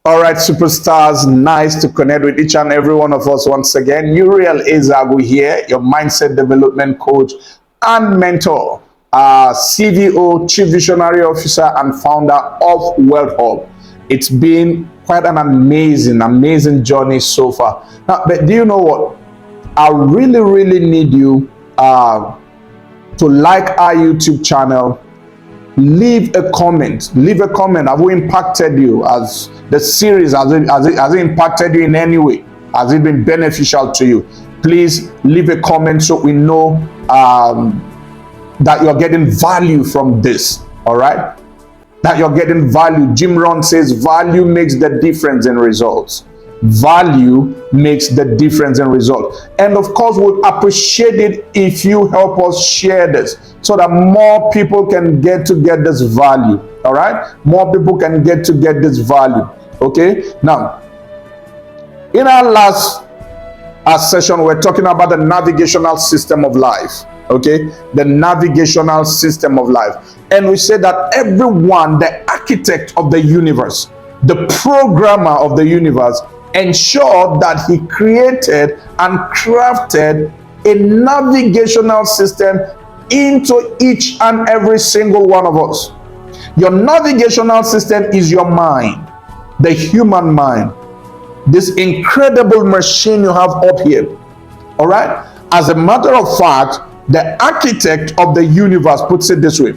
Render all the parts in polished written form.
All right, superstars, nice to connect with each and every one of us once again. Euriel Ezeagwu here, your mindset development coach and mentor, CVO, Chief Visionary Officer and founder of Wealth Hub. It's been quite an amazing journey so far. Now, but do you know what? I really need you to like our YouTube channel. Leave a comment. Have we impacted you? As the series, has it impacted you in any way? Has it been beneficial to you? Please leave a comment so we know that you're getting value from this. All right, that you're getting value. Jim Rohn says value makes the difference in results. Value makes the difference in results. And of course, we'll appreciate it if you help us share this so that more people can get this value. All right, more people can get this value. Okay, now in our last session, we're talking about the navigational system of life. Okay, the navigational system of life, and we said that everyone, the architect of the universe, the programmer of the universe, ensured that he created and crafted a navigational system into each and every single one of us. Your navigational system is your mind, the human mind, this incredible machine you have up here. All right, as a matter of fact, the architect of the universe puts it this way.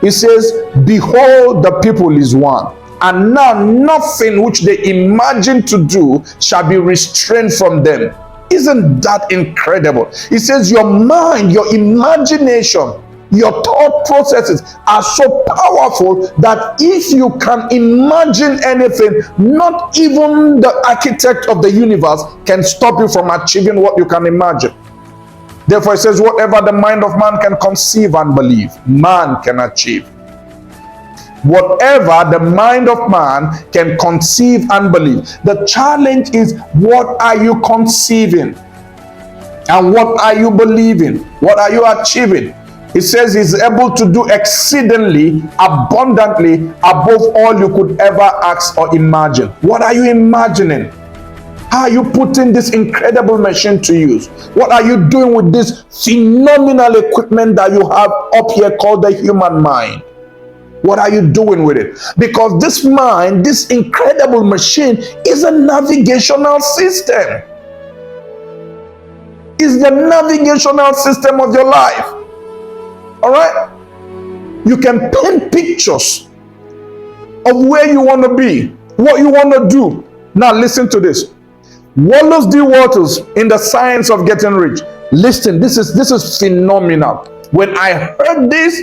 He says, behold, the people is one, and now nothing which they imagine to do shall be restrained from them. Isn't that incredible? He says your mind, your imagination, your thought processes are so powerful that if you can imagine anything, not even the architect of the universe can stop you from achieving what you can imagine. Therefore, it says whatever the mind of man can conceive and believe, man can achieve. Whatever the mind of man can conceive and believe. The challenge is, what are you conceiving? And what are you believing? What are you achieving? It says he's able to do exceedingly, abundantly, above all you could ever ask or imagine. What are you imagining? How are you putting this incredible machine to use? What are you doing with this phenomenal equipment that you have up here called the human mind? What are you doing with it? Because this mind, this incredible machine, is a navigational system. It's the navigational system of your life. All right? You can paint pictures of where you want to be, what you want to do. Now listen to this. Wallace D. Wattles in The Science of Getting Rich. Listen, this is phenomenal. When I heard this,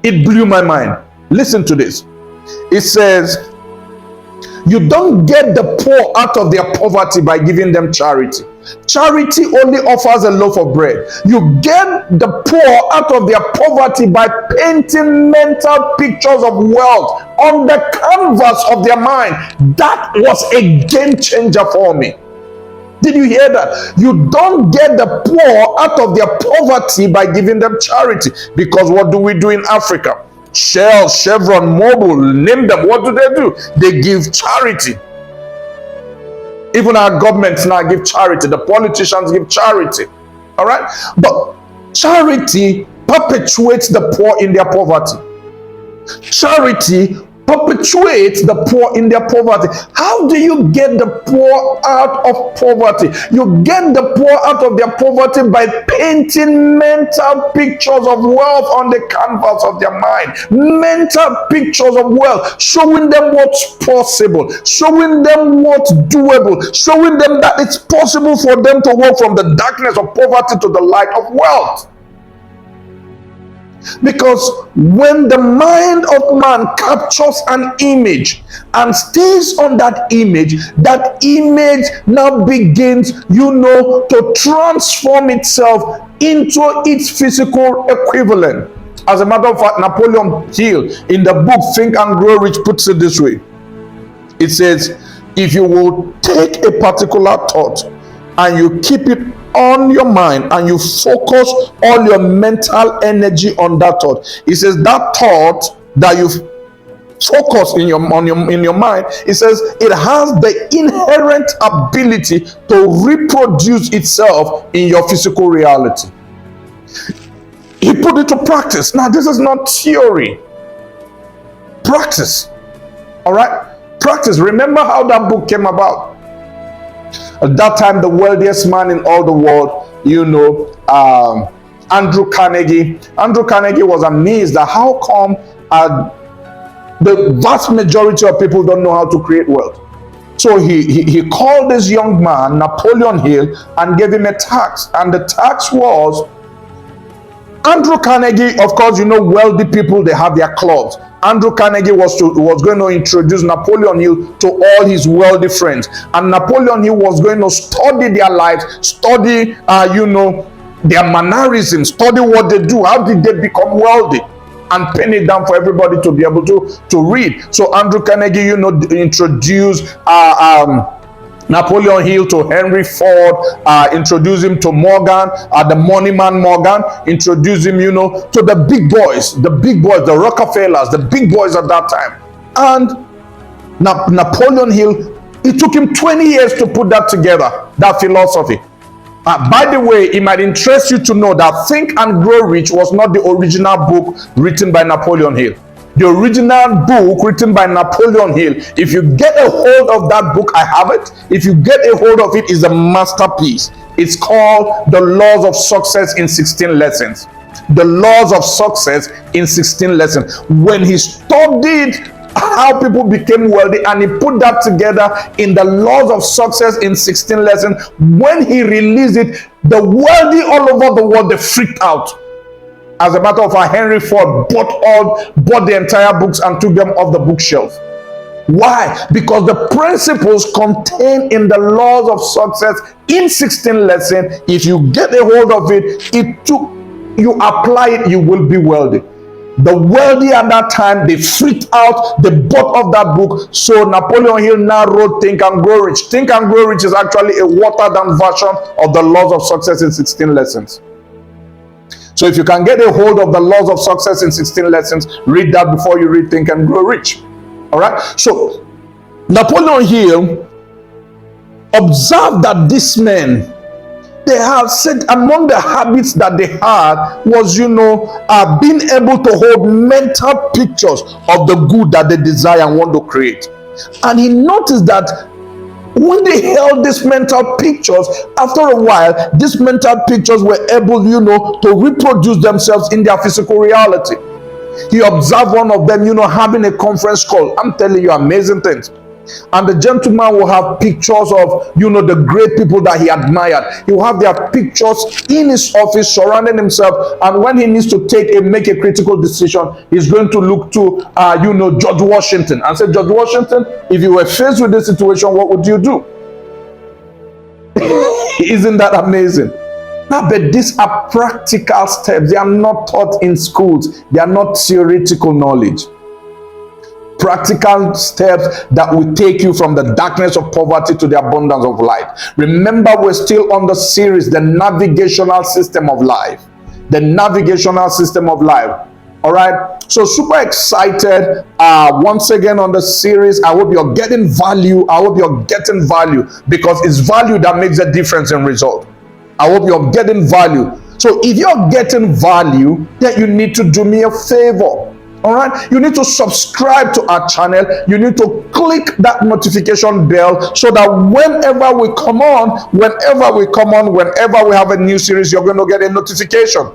it blew my mind. Listen to this. It says, you don't get the poor out of their poverty by giving them charity. Charity only offers a loaf of bread. You get the poor out of their poverty by painting mental pictures of wealth on the canvas of their mind. That was a game changer for me. Did you hear that? You don't get the poor out of their poverty by giving them charity. Because what do we do in Africa? Shell, Chevron, Mobil, name them. What do? They give charity. Even our governments now give charity. The politicians give charity. All right? But charity perpetuates the poor in their poverty. Charity perpetuates the poor in their poverty. How do you get the poor out of poverty? You get the poor out of their poverty by painting mental pictures of wealth on the canvas of their mind. Mental pictures of wealth, showing them what's possible, showing them what's doable, showing them that it's possible for them to walk from the darkness of poverty to the light of wealth. Because when the mind of man captures an image and stays on that image now begins, to transform itself into its physical equivalent. As a matter of fact, Napoleon Hill in the book Think and Grow Rich puts it this way. It says, if you will take a particular thought and you keep it on your mind and you focus all your mental energy on that thought, it says that thought that you've focus in your mind, it says it has the inherent ability to reproduce itself in your physical reality. He put it to practice. Now, this is not theory. Practice. All right? Practice. Remember how that book came about. At that time, the wealthiest man in all the world, Andrew Carnegie. Andrew Carnegie was amazed at how come the vast majority of people don't know how to create wealth. So he called this young man, Napoleon Hill, and gave him a task. And the task was, Andrew Carnegie, of course, wealthy people, they have their clubs. Andrew Carnegie was going to introduce Napoleon Hill to all his wealthy friends. And Napoleon Hill was going to study their lives, study, their mannerisms, study what they do, how did they become wealthy, and pen it down for everybody to be able to read. So Andrew Carnegie, introduced Napoleon Hill to Henry Ford, introduced him to Morgan, the money man Morgan, introduced him, to the big boys, the Rockefellers, the big boys at that time. And Napoleon Hill, it took him 20 years to put that together, that philosophy. By the way, it might interest you to know that Think and Grow Rich was not the original book written by Napoleon Hill. The original book written by Napoleon Hill, if you get a hold of that book, I have it. If you get a hold of it, is a masterpiece. It's called The Laws of Success in 16 Lessons. The Laws of Success in 16 Lessons. When he studied how people became wealthy and he put that together in The Laws of Success in 16 Lessons, when he released it, the wealthy all over the world, they freaked out. As a matter of fact, Henry Ford bought the entire books and took them off the bookshelf. Why? Because the principles contained in the Laws of Success in 16 Lessons, if you get a hold of it, you apply it, you will be wealthy. The wealthy at that time, they freaked out, they bought off that book. So Napoleon Hill now wrote Think and Grow Rich. Think and Grow Rich is actually a watered down version of the Laws of Success in 16 Lessons. So if you can get a hold of the Laws of Success in 16 Lessons, read that before you read Think and Grow Rich. All right? So Napoleon Hill observed that these men, they have said among the habits that they had was, being able to hold mental pictures of the good that they desire and want to create. And he noticed that when they held these mental pictures, after a while, these mental pictures were able, to reproduce themselves in their physical reality. He observed one of them, having a conference call. I'm telling you, amazing things. And the gentleman will have pictures of, the great people that he admired. He will have their pictures in his office, surrounding himself. And when he needs to make a critical decision, he's going to look to, George Washington and say, George Washington, if you were faced with this situation, what would you do? Isn't that amazing? Now, but these are practical steps. They are not taught in schools. They are not theoretical knowledge. Practical steps that will take you from the darkness of poverty to the abundance of light. Remember, we're still on the series, the navigational system of life. The navigational system of life. All right. So super excited once again on the series. I hope you're getting value. I hope you're getting value, because it's value that makes a difference in result. I hope you're getting value. So if you're getting value, then you need to do me a favor. All right, you need to subscribe to our channel. You need to click that notification bell so that whenever we come on, whenever we have a new series, you're going to get a notification.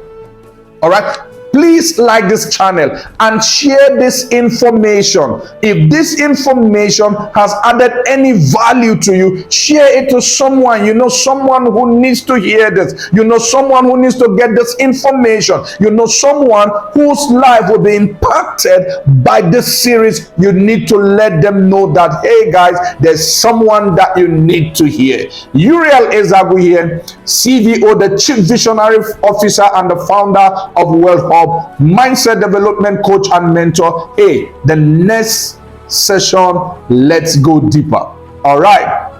All right, please like this channel and share this information. If this information has added any value to you, share it to someone. Someone who needs to hear this. Someone who needs to get this information. Someone whose life will be impacted by this series. You need to let them know that, hey guys, there's someone that you need to hear. Euriel Ezeagwu here, CVO, the Chief Visionary Officer and the founder of Wealth Hub, mindset development coach and mentor. Hey, the next session, let's go deeper. All right.